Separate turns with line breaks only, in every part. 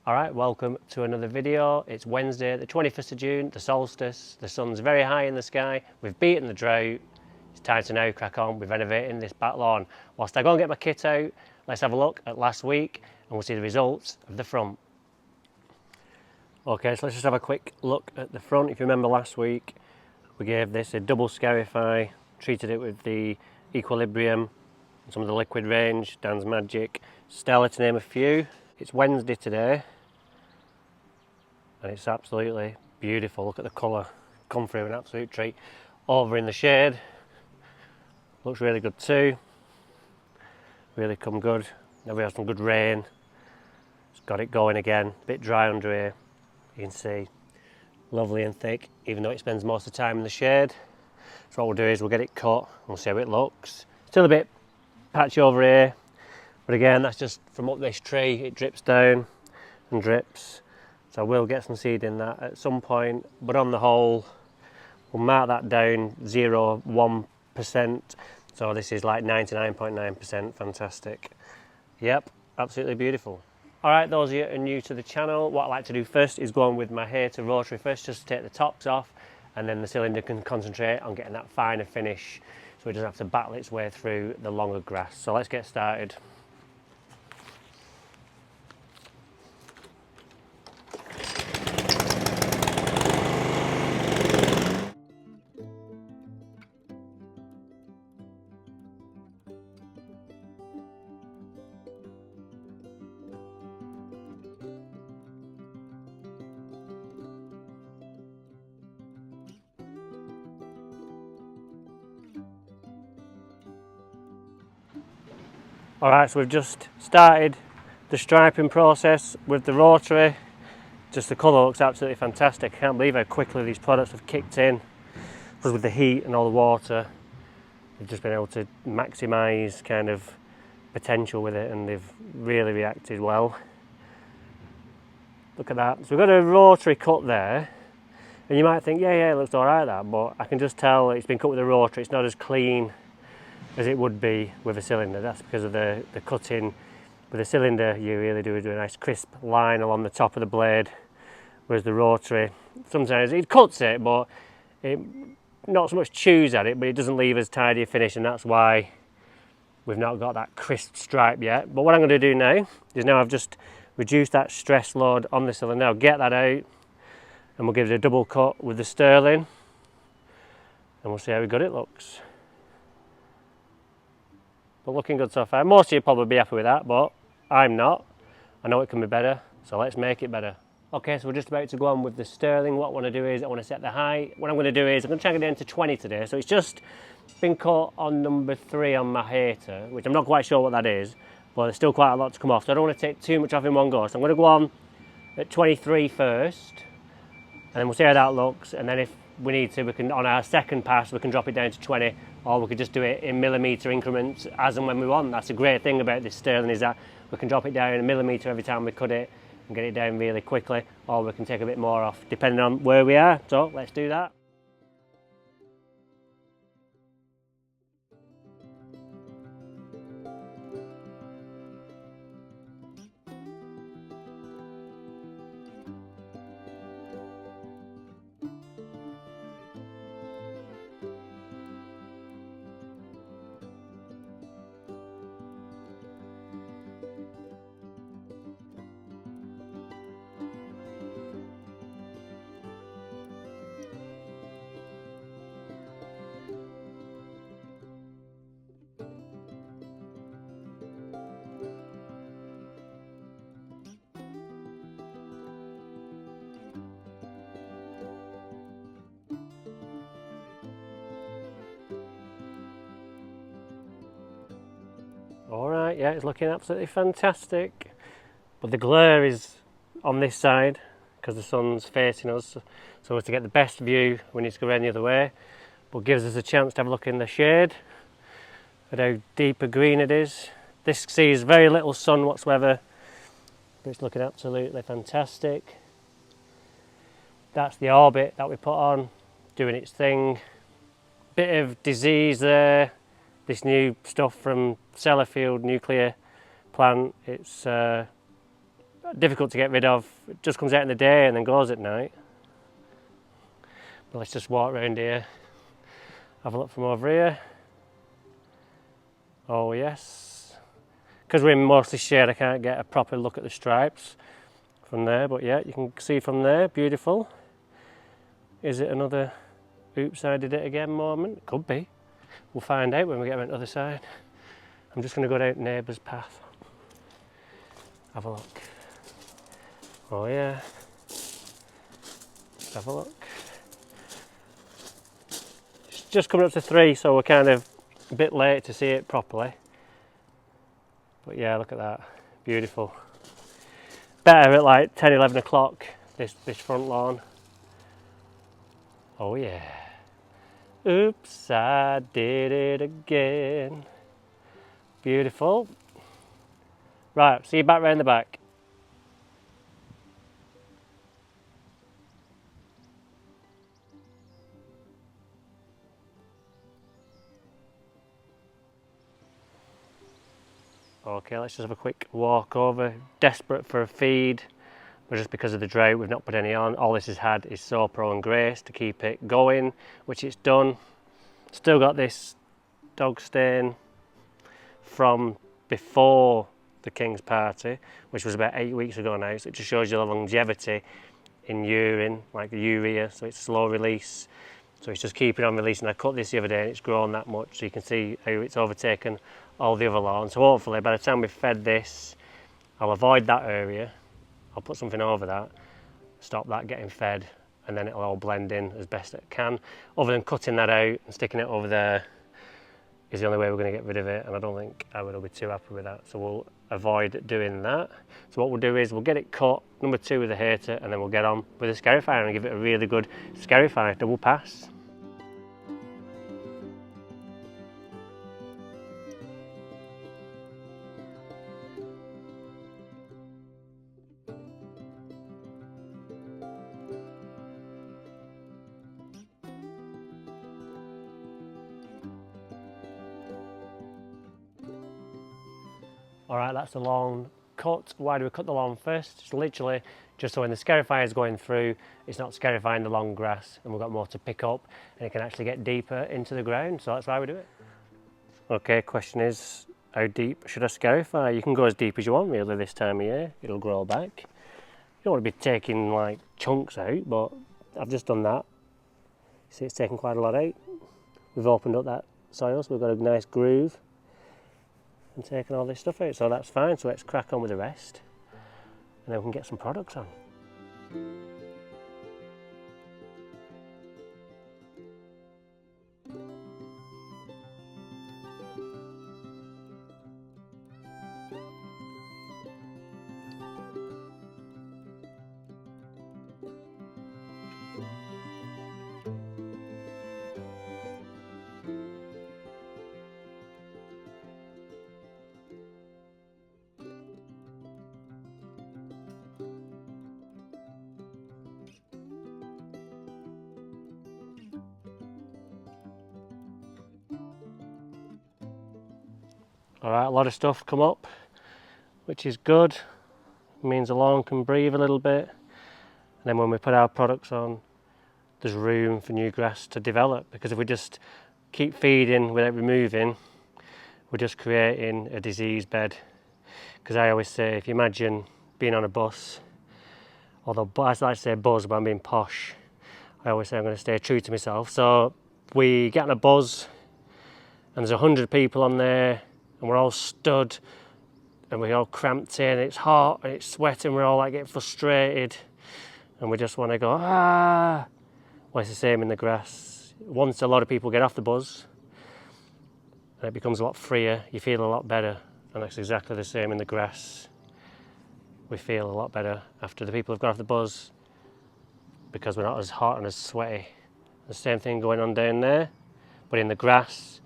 Alright, welcome to another video. It's Wednesday, the 21st of June, the solstice. The sun's very high in the sky. We've beaten the drought. It's time to now crack on with renovating this back lawn. Whilst I go and get my kit out, let's have a look at last week and we'll see the results of the front. Okay, so let's just have a quick look at the front. If you remember last week, we gave this a double scarifier, treated it with the Equilibrium, some of the liquid range, Dan's Magic, Stella to name a few. It's Wednesday today and it's absolutely beautiful. Look at the colour, come through an absolute treat. Over in the shade, looks really good too, really come good. Now we have some good rain, it's got it going again, a bit dry under here, you can see, lovely and thick, even though it spends most of the time in the shade. So what we'll do is we'll get it cut and we'll see how it looks. Still a bit patchy over here, but again that's just from up this tree, it drips down and drips. So we'll get some seed in that at some point, but on the whole we'll mark that down 0.1%. So this is like 99.9%, fantastic. Yep, absolutely beautiful. Alright, those of you who are new to the channel, what I like to do first is go on with my hair to Rotary first, just to take the tops off, and then the cylinder can concentrate on getting that finer finish so it doesn't have to battle its way through the longer grass. So let's get started. Alright, so we've just started the striping process with the Rotary. Just the colour looks absolutely fantastic. I can't believe how quickly these products have kicked in. Because with the heat and all the water, they've just been able to maximise kind of potential with it, and they've really reacted well. Look at that. So we've got a Rotary cut there, and you might think, yeah, it looks alright that, but I can just tell it's been cut with a Rotary. It's not as clean as it would be with a cylinder. That's because of the cutting. With a cylinder you really do a nice crisp line along the top of the blade, whereas the Rotary, sometimes it cuts it, but it not so much chews at it, but it doesn't leave as tidy a finish, and that's why we've not got that crisp stripe yet. But what I'm going to do now is, now I've just reduced that stress load on the cylinder, I'll get that out and we'll give it a double cut with the sterling and we'll see how good it looks. But looking good so far. Most of you will probably be happy with that, but I'm not. I know it can be better, so let's make it better. Okay, so we're just about to go on with the sterling. What I want to do is I want to set the height. What I'm going to do is I'm going to try and get it down to 20 today. So it's just been cut on number 3 on my hater, which I'm not quite sure what that is, but there's still quite a lot to come off. So I don't want to take too much off in one go. So I'm going to go on at 23 first, and then we'll see how that looks. And then if we need to, we can, on our second pass, we can drop it down to 20, or we could just do it in millimetre increments as and when we want. That's a great thing about this sterling, is that we can drop it down a millimetre every time we cut it and get it down really quickly, or we can take a bit more off depending on where we are. So let's do that. Alright, yeah, it's looking absolutely fantastic. But the glare is on this side because the sun's facing us. So to get the best view, we need to go around the other way. But gives us a chance to have a look in the shade at how deep a green it is. This sees very little sun whatsoever, but it's looking absolutely fantastic. That's the orbit that we put on, doing its thing. Bit of disease there. This new stuff from Sellafield nuclear plant. It's difficult to get rid of. It just comes out in the day and then goes at night. But let's just walk around here, have a look from over here. Oh yes, because we're in mostly shade I can't get a proper look at the stripes from there, but yeah, you can see from there, beautiful. Is it another oops I did it again moment? Could be. We'll find out when we get around the other side. I'm just going to go down neighbour's path. Have a look. Oh yeah. Have a look. It's just coming up to 3, so we're kind of a bit late to see it properly. But yeah, look at that. Beautiful. Better at like 10, 11 o'clock, this front lawn. Oh yeah. Oops, I did it again. Beautiful. Right, see you back round the back. Okay, let's just have a quick walk over. Desperate for a feed, but just because of the drought we've not put any on. All this has had is Sopro and Grace to keep it going, which it's done. Still got this dog stain from before the King's party, which was about 8 weeks ago now, so it just shows you the longevity in urine, like the urea, so it's slow release. So it's just keeping on releasing. I cut this the other day and it's grown that much, so you can see how it's overtaken all the other lawns. So hopefully by the time we've fed this, I'll avoid that area. I'll put something over that, stop that getting fed, and then it'll all blend in as best it can. Other than cutting that out and sticking it over there is the only way we're going to get rid of it, and I don't think Howard will be too happy with that. So we'll avoid doing that. So what we'll do is we'll get it cut, number 2 with a hater, and then we'll get on with the scarifier and give it a really good scarifier double pass. Alright, that's the lawn cut. Why do we cut the lawn first? It's literally just so when the scarifier is going through, it's not scarifying the long grass and we've got more to pick up and it can actually get deeper into the ground, so that's why we do it. Okay, question is, how deep should I scarify? You can go as deep as you want really this time of year, it'll grow back. You don't want to be taking like chunks out, but I've just done that. See, it's taken quite a lot out. We've opened up that soil, so we've got a nice groove and taking all this stuff out, so that's fine. So let's crack on with the rest and then we can get some products on. Alright, a lot of stuff come up, which is good. It means the lawn can breathe a little bit. And then when we put our products on, there's room for new grass to develop, because if we just keep feeding without removing, we're just creating a disease bed. Because I always say, if you imagine being on a bus, although I like to say buzz, but I'm being posh, I always say I'm going to stay true to myself. So we get on a buzz and there's 100 people on there and we're all stood and we're all cramped in, it's hot and it's sweating, we're all like getting frustrated and we just want to go, ah. Well, it's the same in the grass. Once a lot of people get off the buzz and it becomes a lot freer, you feel a lot better, and that's exactly the same in the grass. We feel a lot better after the people have gone off the buzz because we're not as hot and as sweaty. The same thing going on down there, but in the grass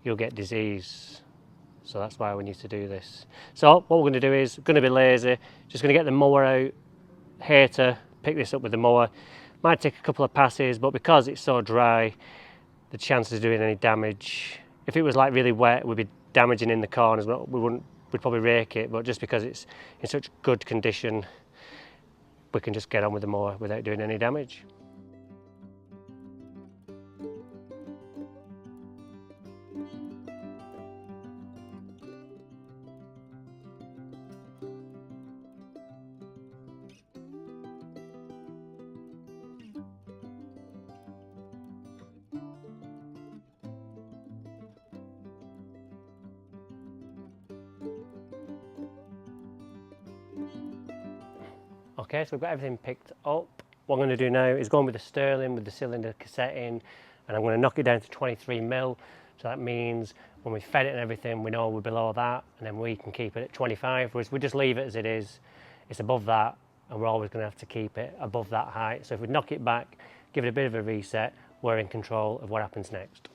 you'll get disease. So that's why we need to do this. So what we're going to do is, going to be lazy, just going to get the mower out, hater, pick this up with the mower. Might take a couple of passes, but because it's so dry, the chances of doing any damage, if it was like really wet, we'd be damaging in the corners, but we wouldn't we'd probably rake it, but just because it's in such good condition, we can just get on with the mower without doing any damage. Okay, so we've got everything picked up. What I'm going to do now is go on with the Sterling with the cylinder cassette in, and I'm going to knock it down to 23 mil. So that means when we fed it and everything, we know we're below that, and then we can keep it at 25. Whereas we just leave it as it is, it's above that, and we're always going to have to keep it above that height. So if we knock it back, give it a bit of a reset, we're in control of what happens next.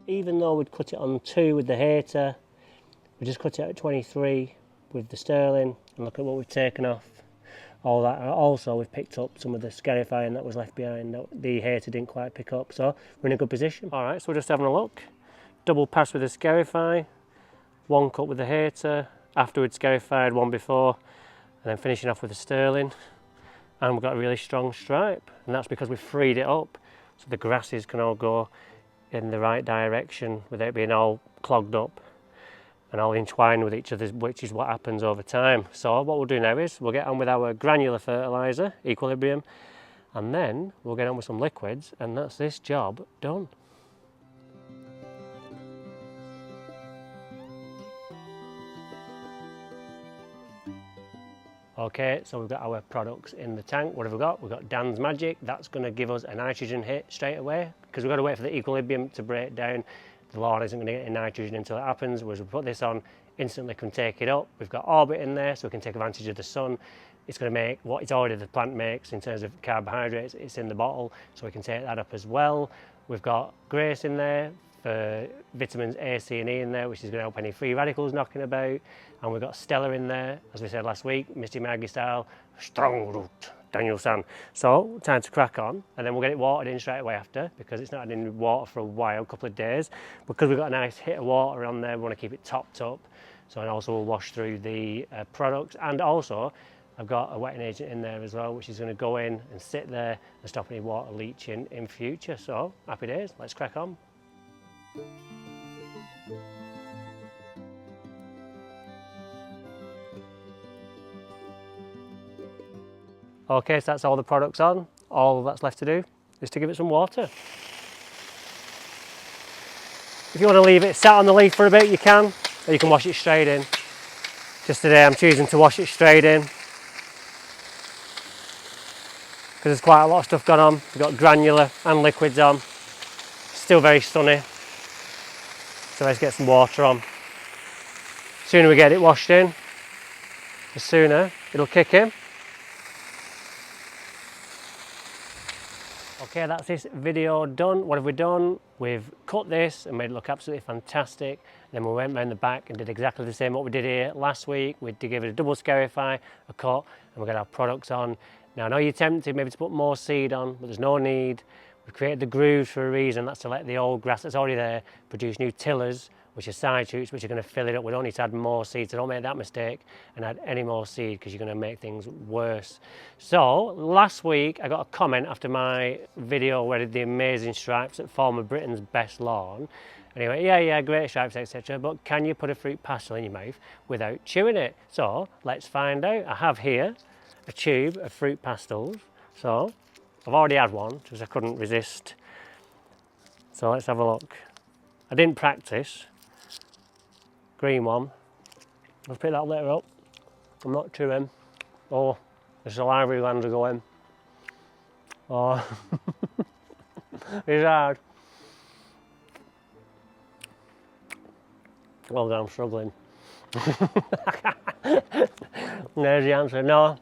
Even though we'd cut it on 2 with the hater, we just cut it at 23 with the Sterling, and look at what we've taken off. All that. Also, we've picked up some of the scarifier that was left behind that the hater didn't quite pick up, so we're in a good position. Alright, so we're just having a look. Double pass with the scarifier, 1 cut with the hater, after we'd scarified 1 before, and then finishing off with the Sterling. And we've got a really strong stripe, and that's because we've freed it up, so the grasses can all go in the right direction without being all clogged up and all entwined with each other, which is what happens over time. So what we'll do now is we'll get on with our granular fertiliser, Equilibrium, and then we'll get on with some liquids, and that's this job done. Okay, so we've got our products in the tank. What have we got? We've got Dan's Magic. That's going to give us a nitrogen hit straight away, because we've got to wait for the Equilibrium to break down. The lawn isn't going to get any nitrogen until it happens, whereas we put this on, instantly can take it up. We've got Orbit in there, so we can take advantage of the sun. It's going to make what it's already the plant makes in terms of carbohydrates. It's in the bottle, so we can take that up as well. We've got Grace in there for vitamins A, C and E in there, which is going to help any free radicals knocking about. And we've got Stella in there, as we said last week, Misty Maggie style, strong root, Daniel San. So, time to crack on, and then we'll get it watered in straight away after, because it's not had any water for a while, a couple of days. Because we've got a nice hit of water on there, we want to keep it topped up. So, and also we'll wash through the products, and also I've got a wetting agent in there as well, which is going to go in and sit there and stop any water leaching in future. So, happy days, let's crack on. Okay, so that's all the products on. All that's left to do is to give it some water. If you want to leave it sat on the leaf for a bit, you can, or you can wash it straight in. Just today I'm choosing to wash it straight in, because there's quite a lot of stuff going on. We've got granular and liquids on. Still very sunny, so let's get some water on. The sooner we get it washed in, the sooner it'll kick in. Okay, that's this video done. What have we done? We've cut this and made it look absolutely fantastic. Then we went round the back and did exactly the same what we did here last week. We did give it a double scarify, a cut, and we got our products on. Now I know you're tempted maybe to put more seed on, but there's no need. We've created the grooves for a reason. That's to let the old grass that's already there produce new tillers, which are side shoots, which are going to fill it up. We don't need to add more seed, so don't make that mistake and add any more seed, because you're going to make things worse. So last week I got a comment after my video where I did the amazing stripes at former Britain's best lawn. Anyway, yeah, great stripes, etc. But can you put a fruit pastel in your mouth without chewing it? So let's find out. I have here a tube of fruit pastels. So I've already had one because I couldn't resist. So let's have a look. I didn't practice. Green one. I'll pick that later up. I'm not chewing. Oh, the salivary glands are going. Oh, it's hard. Well done, I'm struggling. There's the answer. No,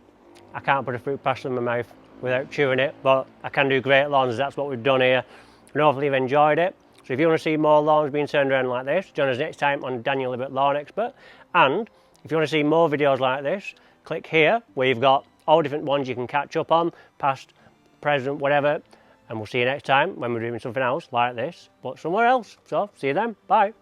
I can't put a fruit pastel in my mouth. without chewing it, but I can do great lawns. That's what we've done here, and hopefully you've enjoyed it. So if you want to see more lawns being turned around like this, join us next time on Daniel Hibbert Lawn Expert. And if you want to see more videos like this, click here where you've got all different ones you can catch up on, past, present, whatever, and we'll see you next time when we're doing something else like this, but somewhere else. So see you then, bye.